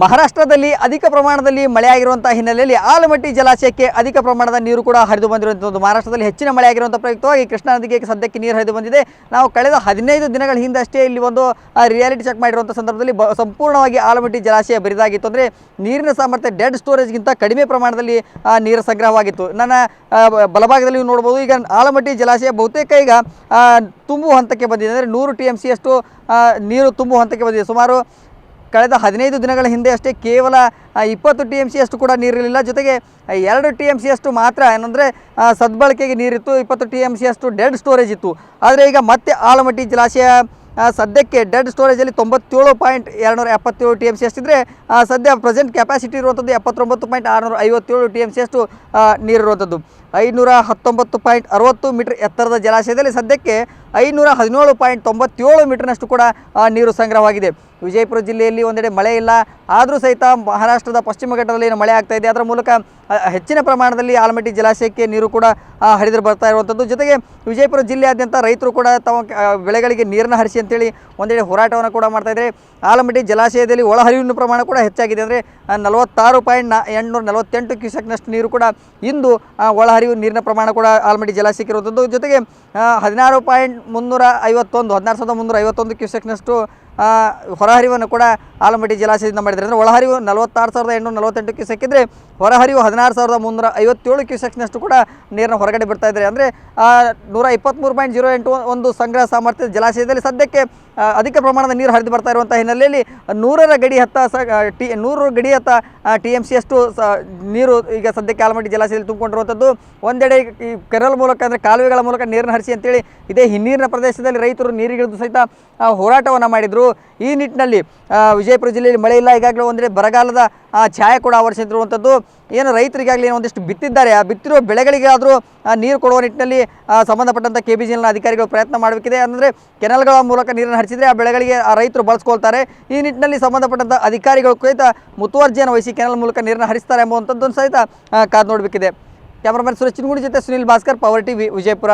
ಮಹಾರಾಷ್ಟ್ರದಲ್ಲಿ ಅಧಿಕ ಪ್ರಮಾಣದಲ್ಲಿ ಮಳೆಯಾಗಿರುವಂಥ ಹಿನ್ನೆಲೆಯಲ್ಲಿ ಆಲಮಟ್ಟಿ ಜಲಾಶಯಕ್ಕೆ ಅಧಿಕ ಪ್ರಮಾಣದ ನೀರು ಕೂಡ ಹರಿದು ಬಂದಿರುವಂಥದ್ದು. ಮಹಾರಾಷ್ಟ್ರದಲ್ಲಿ ಹೆಚ್ಚಿನ ಮಳೆಯಾಗಿರುವಂಥ ಪ್ರಯುಕ್ತವಾಗಿ ಕೃಷ್ಣಾ ನದಿಗೆ ಸದ್ಯಕ್ಕೆ ನೀರು ಹರಿದು ಬಂದಿದೆ. ನಾವು ಕಳೆದ 15 ದಿನಗಳ ಹಿಂದಷ್ಟೇ ಇಲ್ಲಿ ಒಂದು ರಿಯಾಲಿಟಿ ಚೆಕ್ ಮಾಡಿರುವಂಥ ಸಂದರ್ಭದಲ್ಲಿ ಸಂಪೂರ್ಣವಾಗಿ ಆಲಮಟ್ಟಿ ಜಲಾಶಯ ಬರಿದಾಗಿತ್ತು. ಅಂದರೆ ನೀರಿನ ಸಾಮರ್ಥ್ಯ ಡೆಡ್ ಸ್ಟೋರೇಜ್ಗಿಂತ ಕಡಿಮೆ ಪ್ರಮಾಣದಲ್ಲಿ ನೀರು ಸಂಗ್ರಹವಾಗಿತ್ತು. ನನ್ನ ಬಲಭಾಗದಲ್ಲಿ ನೋಡ್ಬೋದು, ಈಗ ಆಲಮಟ್ಟಿ ಜಲಾಶಯ ಬಹುತೇಕ ಈಗ ತುಂಬುವ ಹಂತಕ್ಕೆ ಬಂದಿದೆ. ಅಂದರೆ 100 TMC ಅಷ್ಟು ನೀರು ತುಂಬುವ ಹಂತಕ್ಕೆ ಬಂದಿದೆ. ಸುಮಾರು ಕಳೆದ 15 ದಿನಗಳ ಹಿಂದೆ ಅಷ್ಟೇ ಕೇವಲ 20 TMC ಅಷ್ಟು ಕೂಡ ನೀರಿರಲಿಲ್ಲ. ಜೊತೆಗೆ 2 TMC ಅಷ್ಟು ಮಾತ್ರ ಏನಂದರೆ ಸದ್ಬಳಕೆಗೆ ನೀರಿತ್ತು, 20 TMC ಅಷ್ಟು ಡೆಡ್ ಸ್ಟೋರೇಜ್ ಇತ್ತು. ಆದರೆ ಈಗ ಮತ್ತೆ ಆಲಮಟ್ಟಿ ಜಲಾಶಯ ಸದ್ಯಕ್ಕೆ ಡೆಡ್ ಸ್ಟೋರೇಜಲ್ಲಿ 97.277 TMC ಅಷ್ಟಿದ್ರೆ ಸದ್ಯ ಪ್ರೆಸೆಂಟ್ ಕೆಪಾಸಿಟಿ ಇರುವಂಥದ್ದು 79.657 TMC ಅಷ್ಟು ನೀರಿರುವಂಥದ್ದು. 519.60 ಮೀಟರ್ ಎತ್ತರದ ಜಲಾಶಯದಲ್ಲಿ ಸದ್ಯಕ್ಕೆ 517.97 ಮೀಟರ್ನಷ್ಟು ಕೂಡ ನೀರು ಸಂಗ್ರಹವಾಗಿದೆ. ವಿಜಯಪುರ ಜಿಲ್ಲೆಯಲ್ಲಿ ಒಂದೆಡೆ ಮಳೆ ಇಲ್ಲ, ಆದರೂ ಸಹಿತ ಮಹಾರಾಷ್ಟ್ರದ ಪಶ್ಚಿಮ ಘಟ್ಟದಲ್ಲಿ ಏನು ಮಳೆ ಆಗ್ತಾ ಇದೆ, ಅದರ ಮೂಲಕ ಹೆಚ್ಚಿನ ಪ್ರಮಾಣದಲ್ಲಿ ಆಲಮಟ್ಟಿ ಜಲಾಶಯಕ್ಕೆ ನೀರು ಕೂಡ ಹರಿದು ಬರ್ತಾ ಇರುವಂಥದ್ದು. ಜೊತೆಗೆ ವಿಜಯಪುರ ಜಿಲ್ಲೆಯಾದ್ಯಂತ ರೈತರು ಕೂಡ ತಮ್ಮ ಬೆಳೆಗಳಿಗೆ ನೀರನ್ನು ಹರಿಸಿ ಅಂತೇಳಿ ಒಂದೆಡೆ ಹೋರಾಟವನ್ನು ಕೂಡ ಮಾಡ್ತಾಯಿದ್ದಾರೆ. ಆಲಮಟ್ಟಿ ಜಲಾಶಯದಲ್ಲಿ ಒಳಹರಿವಿನ ಪ್ರಮಾಣ ಕೂಡ ಹೆಚ್ಚಾಗಿದೆ. ಅಂದರೆ 46.848 ಕ್ಯೂಸೆಕ್ನಷ್ಟು ನೀರು ಕೂಡ ಇಂದು ಒಳಹರಿವು ನೀರಿನ ಪ್ರಮಾಣ ಕೂಡ ಆಲಮಟ್ಟಿ ಜಲಾಶಯಕ್ಕೆ ಇರುವಂಥದ್ದು. ಜೊತೆಗೆ 16,351 ಕ್ಯೂಸೆಕ್ನಷ್ಟು ಹೊರಹರಿವನ್ನು ಕೂಡ ಆಲಮಟ್ಟಿ ಜಲಾಶಯದಿಂದ ಮಾಡಿದ್ದಾರೆ. ಅಂದರೆ ಒಳಹರಿವು 46,848 ಕ್ಯೂಸೆಕ್ ಇದ್ದರೆ ಹೊರಹರಿವು 16,357 ಕ್ಯೂಸೆಕ್ನಷ್ಟು ಕೂಡ ನೀರನ್ನು ಹೊರಗಡೆ ಬಿಡ್ತಾ ಇದ್ದಾರೆ. ಅಂದರೆ 123.08 ಒಂದು ಸಂಗ್ರಹ ಸಾಮರ್ಥ್ಯದ ಜಲಾಶಯದಲ್ಲಿ ಸದ್ಯಕ್ಕೆ ಅಧಿಕ ಪ್ರಮಾಣದ ನೀರು ಹರಿದು ಬರ್ತಾ ಇರುವಂಥ ಹಿನ್ನೆಲೆಯಲ್ಲಿ 100 ಗಡಿ ಹತ್ತ TMC ಅಷ್ಟು ನೀರು ಈಗ ಸದ್ಯಕ್ಕೆ ಆಲಮಟ್ಟಿ ಜಲಾಶಯದಲ್ಲಿ ತುಂಬಿಕೊಂಡಿರುವಂಥದ್ದು. ಒಂದೆಡೆ ಈ ಕೆರೆಗಳ ಮೂಲಕ ಅಂದರೆ ಕಾಲುವೆಗಳ ಮೂಲಕ ನೀರನ್ನು ಹರಿಸಿ ಅಂತೇಳಿ ಇದೇ ಹಿನ್ನೀರಿನ ಪ್ರದೇಶದಲ್ಲಿ ರೈತರು ನೀರಿಗಿಳಿದು ಸಹಿತ ಹೋರಾಟವನ್ನು ಮಾಡಿದರು. ಈ ನಿಟ್ಟಿನಲ್ಲಿ ವಿಜಯಪುರ ಜಿಲ್ಲೆಯಲ್ಲಿ ಮಳೆ ಇಲ್ಲ, ಈಗಾಗಲೇ ಒಂದೆಡೆ ಬರಗಾಲದ ಛಾಯೆ ಕೂಡ ಆವರಿಸಿರುವಂಥದ್ದು. ಏನು ರೈತರಿಗಾಗಲೇ ಏನೋ ಒಂದಿಷ್ಟು ಬಿತ್ತಿದ್ದಾರೆ, ಆ ಬಿತ್ತಿರುವ ಬೆಳೆಗಳಿಗಾದರೂ ನೀರು ಕೊಡುವ ನಿಟ್ಟಿನಲ್ಲಿ ಸಂಬಂಧಪಟ್ಟಂಥ KBJLನ ಅಧಿಕಾರಿಗಳು ಪ್ರಯತ್ನ ಮಾಡಬೇಕಿದೆ. ಅಂದರೆ ಕೆನಲ್ಗಳ ಮೂಲಕ ನೀರನ್ನು ಹರಿಸಿದರೆ ಆ ಬೆಳೆಗಳಿಗೆ ಆ ರೈತರು ಬಳಸ್ಕೊಳ್ತಾರೆ. ಈ ನಿಟ್ಟಿನಲ್ಲಿ ಸಂಬಂಧಪಟ್ಟಂಥ ಅಧಿಕಾರಿಗಳು ಸಹಿತ ಮುತುವರ್ಜಿಯನ್ನು ವಹಿಸಿ ಕೆನಲ್ ಮೂಲಕ ನೀರನ್ನು ಹರಿಸ್ತಾರೆ ಎಂಬುವಂಥದ್ದನ್ನು ಸಹಿತ ಕಾದು ನೋಡಬೇಕಿದೆ. ಕ್ಯಾಮರಾಮನ್ ಸುರೇಶ್ ಚಿನ್ಗುಡಿ ಜೊತೆ ಸುನಿಲ್ ಭಾಸ್ಕರ್, ಪವರ್ TV, ವಿಜಯಪುರ.